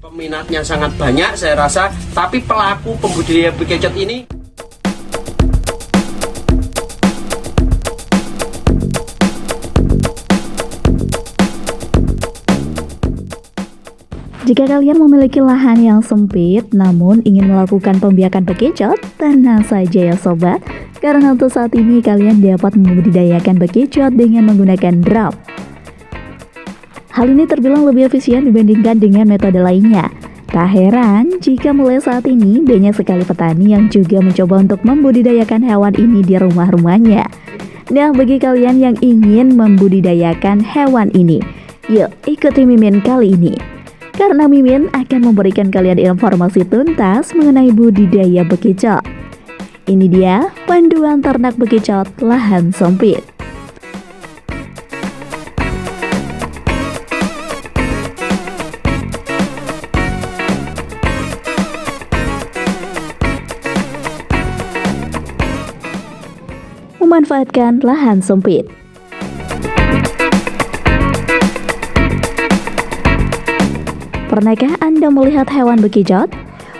Peminatnya sangat banyak saya rasa, tapi pelaku pembudidaya bekicot ini jika kalian memiliki lahan yang sempit namun ingin melakukan pembiakan bekicot, tenang saja ya sobat, karena untuk saat ini kalian dapat membudidayakan bekicot dengan menggunakan drum. Hal ini terbilang lebih efisien dibandingkan dengan metode lainnya. Tak heran jika mulai saat ini banyak sekali petani yang juga mencoba untuk membudidayakan hewan ini di rumah-rumahnya. Nah, bagi kalian yang ingin membudidayakan hewan ini, yuk ikuti Mimin kali ini. Karena Mimin akan memberikan kalian informasi tuntas mengenai budidaya bekicot. Ini dia panduan ternak bekicot lahan sempit. Memanfaatkan lahan sempit. Pernahkah Anda melihat hewan bekicot?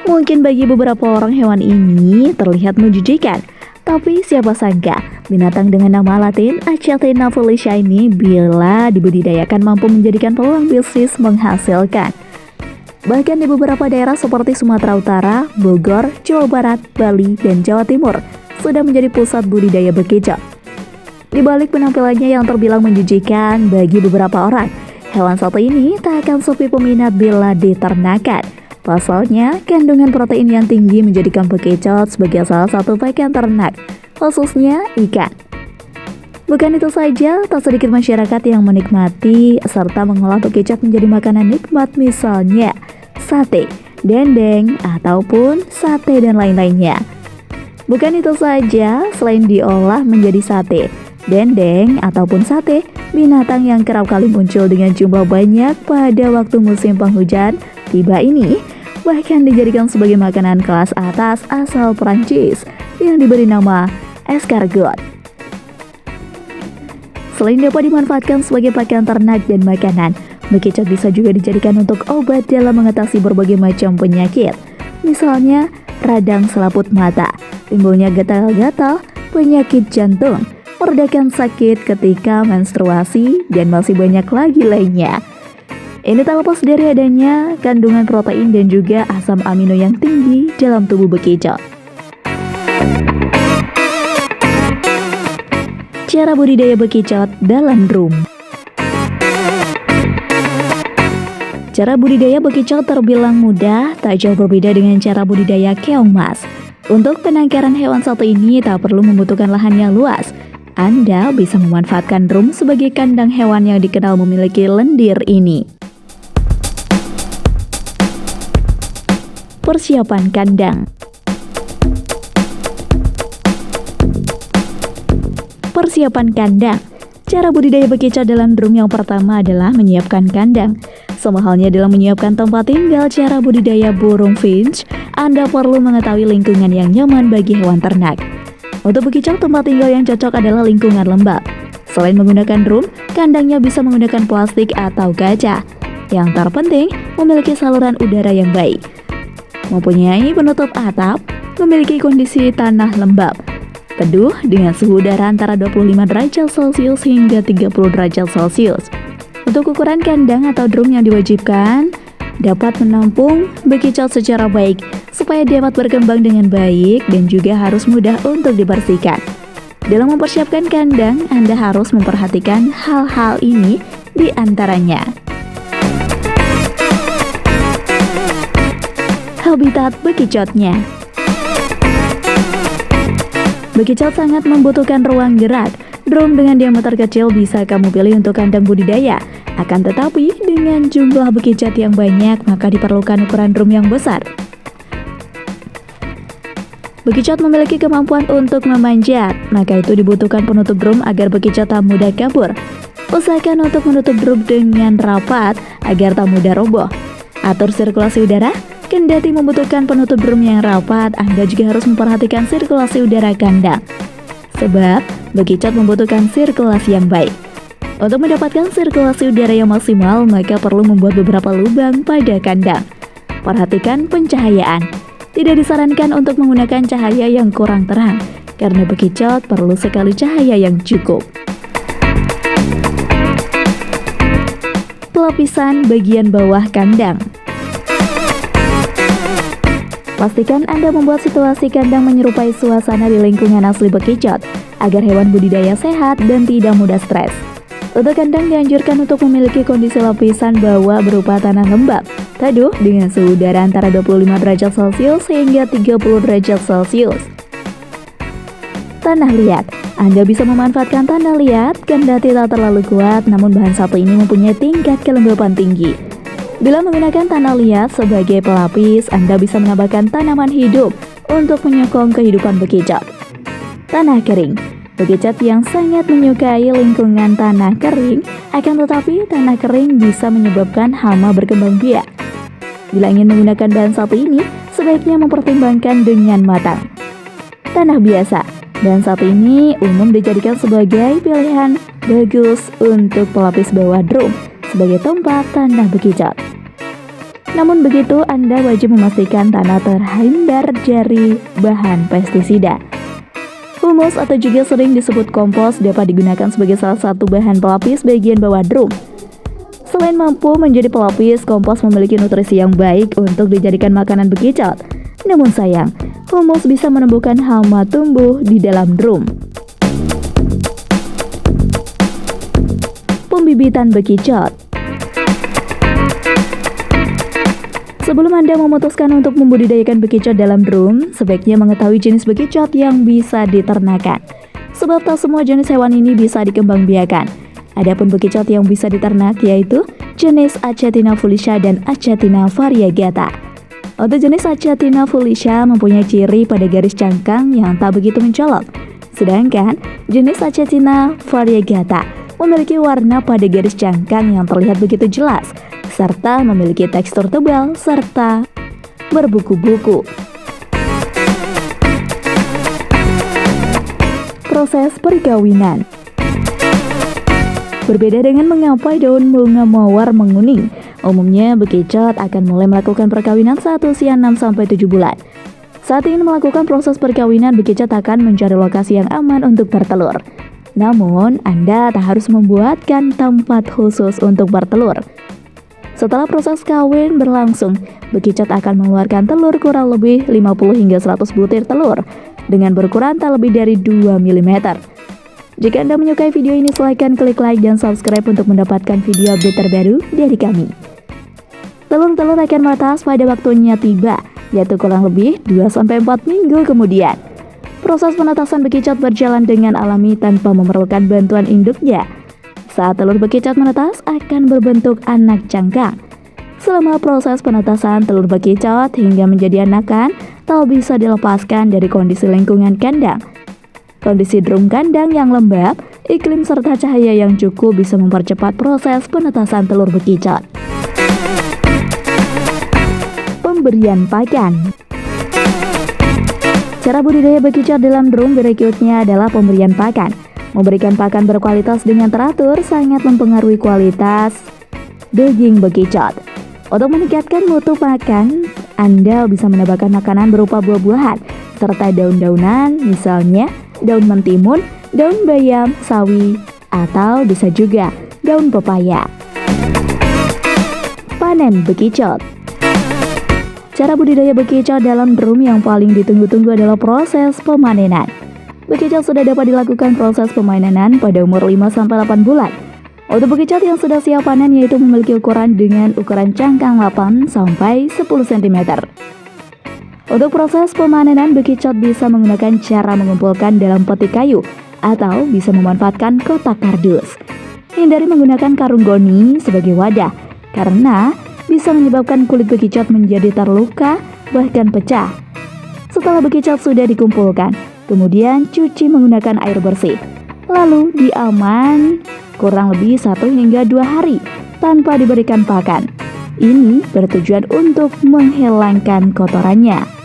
Mungkin bagi beberapa orang hewan ini terlihat menjijikan, tapi siapa sangka binatang dengan nama latin Achatina felicia ini bila dibudidayakan mampu menjadikan peluang bisnis menghasilkan. Bahkan di beberapa daerah seperti Sumatera Utara, Bogor, Jawa Barat, Bali, dan Jawa Timur sudah menjadi pusat budidaya bekicot. Di balik penampilannya yang terbilang menjijikan bagi beberapa orang, hewan satu ini tak akan sepi peminat bila diternakan. Pasalnya, kandungan protein yang tinggi menjadikan bekicot sebagai salah satu pakan ternak, khususnya ikan. Bukan itu saja, tak sedikit masyarakat yang menikmati serta mengolah bekicot menjadi makanan nikmat, misalnya sate, dendeng, ataupun sate dan lain-lainnya. Bukan itu saja, selain diolah menjadi sate, dendeng, ataupun sate, binatang yang kerap kali muncul dengan jumlah banyak pada waktu musim penghujan tiba ini bahkan dijadikan sebagai makanan kelas atas asal Prancis yang diberi nama escargot. Selain dapat dimanfaatkan sebagai pakan ternak dan makanan, bekicot bisa juga dijadikan untuk obat dalam mengatasi berbagai macam penyakit, misalnya radang selaput mata, timbulnya gatal-gatal, penyakit jantung, meredakan sakit ketika menstruasi, dan masih banyak lagi lainnya. Ini tak lepas dari adanya kandungan protein dan juga asam amino yang tinggi dalam tubuh bekicot. Cara budidaya bekicot dalam drum. Cara budidaya bekicot terbilang mudah, tak jauh berbeda dengan cara budidaya keong mas. Untuk penangkaran hewan satu ini tak perlu membutuhkan lahan yang luas. Anda bisa memanfaatkan drum sebagai kandang hewan yang dikenal memiliki lendir ini. Persiapan kandang. Persiapan kandang. Cara budidaya bekicot dalam drum yang pertama adalah menyiapkan kandang. Sama halnya dalam menyiapkan tempat tinggal cara budidaya burung finch, Anda perlu mengetahui lingkungan yang nyaman bagi hewan ternak. Untuk bekicot, tempat tinggal yang cocok adalah lingkungan lembab. Selain menggunakan drum, kandangnya bisa menggunakan plastik atau kaca. Yang terpenting, memiliki saluran udara yang baik. Mempunyai penutup atap, memiliki kondisi tanah lembab, teduh dengan suhu udara antara 25 derajat Celcius hingga 30 derajat Celcius. Untuk ukuran kandang atau drum yang diwajibkan dapat menampung bekicot secara baik supaya dapat berkembang dengan baik dan juga harus mudah untuk dibersihkan. Dalam mempersiapkan kandang, Anda harus memperhatikan hal-hal ini di antaranya. Habitat bekicotnya. Bekicot sangat membutuhkan ruang gerak. Drum dengan diameter kecil bisa kamu pilih untuk kandang budidaya. Akan tetapi, dengan jumlah bekicot yang banyak, maka diperlukan ukuran drum yang besar. Bekicot memiliki kemampuan untuk memanjat, maka itu dibutuhkan penutup drum agar bekicot tak mudah kabur. Usahakan untuk menutup drum dengan rapat agar tak mudah roboh. Atur sirkulasi udara. Kendati membutuhkan penutup drum yang rapat, Anda juga harus memperhatikan sirkulasi udara kandang. Sebab, bekicot membutuhkan sirkulasi yang baik. Untuk mendapatkan sirkulasi udara yang maksimal, maka perlu membuat beberapa lubang pada kandang. Perhatikan pencahayaan. Tidak disarankan untuk menggunakan cahaya yang kurang terang, karena bekicot perlu sekali cahaya yang cukup. Pelapisan bagian bawah kandang. Pastikan Anda membuat situasi kandang menyerupai suasana di lingkungan asli bekicot, agar hewan budidaya sehat dan tidak mudah stres. Untuk kandang dianjurkan untuk memiliki kondisi lapisan bawah berupa tanah lembab, teduh dengan suhu udara antara 25 derajat Celcius hingga 30 derajat Celcius. Tanah liat. Anda bisa memanfaatkan tanah liat, kendati tak terlalu kuat, namun bahan satu ini mempunyai tingkat kelembapan tinggi. Bila menggunakan tanah liat sebagai pelapis, Anda bisa menambahkan tanaman hidup untuk menyokong kehidupan bekicot. Tanah kering. Bekicot yang sangat menyukai lingkungan tanah kering, akan tetapi tanah kering bisa menyebabkan hama berkembang biak. Bila ingin menggunakan bahan satu ini, sebaiknya mempertimbangkan dengan matang. Tanah biasa. Bahan satu ini umum dijadikan sebagai pilihan bagus untuk pelapis bawah drum sebagai tempat tanah bekicot. Namun begitu, Anda wajib memastikan tanah terhindar dari bahan pestisida. Humus atau juga sering disebut kompos dapat digunakan sebagai salah satu bahan pelapis bagian bawah drum. Selain mampu menjadi pelapis, kompos memiliki nutrisi yang baik untuk dijadikan makanan bekicot. Namun sayang, humus bisa menumbuhkan hama tumbuh di dalam drum. Pembibitan bekicot. Sebelum Anda memutuskan untuk membudidayakan bekicot dalam drum, sebaiknya mengetahui jenis bekicot yang bisa diternakan. Sebab tak semua jenis hewan ini bisa dikembangbiakan. Adapun bekicot yang bisa diternak yaitu jenis Achatina fulica dan Achatina variegata. Untuk jenis Achatina fulica mempunyai ciri pada garis cangkang yang tak begitu mencolok. Sedangkan jenis Achatina variegata memiliki warna pada garis cangkang yang terlihat begitu jelas, serta memiliki tekstur tebal serta berbuku-buku. Proses perkawinan. Berbeda dengan mengapai daun bunga mawar menguning, umumnya bekicot akan mulai melakukan perkawinan saat usia 6-7 bulan. Saat ingin melakukan proses perkawinan, bekicot akan mencari lokasi yang aman untuk bertelur. Namun, Anda tak harus membuatkan tempat khusus untuk bertelur. Setelah proses kawin berlangsung, bekicot akan mengeluarkan telur kurang lebih 50 hingga 100 butir telur dengan berukuran tak lebih dari 2 mm. Jika Anda menyukai video ini, silahkan klik like dan subscribe untuk mendapatkan video update terbaru dari kami. Telur-telur akan menetas pada waktunya tiba, yaitu kurang lebih 2-4 minggu kemudian. Proses penetasan bekicot berjalan dengan alami tanpa memerlukan bantuan induknya. Saat telur bekicot menetas akan berbentuk anak cangkang. Selama proses penetasan telur bekicot hingga menjadi anakan, tak bisa dilepaskan dari kondisi lingkungan kandang. Kondisi drum kandang yang lembab, iklim serta cahaya yang cukup bisa mempercepat proses penetasan telur bekicot. Pemberian pakan. Cara budidaya bekicot dalam drum berikutnya adalah pemberian pakan. Memberikan pakan berkualitas dengan teratur sangat mempengaruhi kualitas daging bekicot. Untuk meningkatkan mutu pakan, Anda bisa menambahkan makanan berupa buah-buahan serta daun-daunan, misalnya daun mentimun, daun bayam, sawi, atau bisa juga daun pepaya. Panen bekicot. Cara budidaya bekicot dalam drum yang paling ditunggu-tunggu adalah proses pemanenan. Bekicot sudah dapat dilakukan proses pemanenan pada umur 5-8 bulan. Untuk bekicot yang sudah siap panen yaitu memiliki ukuran dengan ukuran cangkang 8-10 cm. Untuk proses pemanenan, bekicot bisa menggunakan cara mengumpulkan dalam peti kayu atau bisa memanfaatkan kotak kardus. Hindari menggunakan karung goni sebagai wadah karena bisa menyebabkan kulit bekicot menjadi terluka, bahkan pecah. Setelah bekicot sudah dikumpulkan, kemudian cuci menggunakan air bersih. Lalu diaman kurang lebih 1 hingga 2 hari tanpa diberikan pakan. Ini bertujuan untuk menghilangkan kotorannya.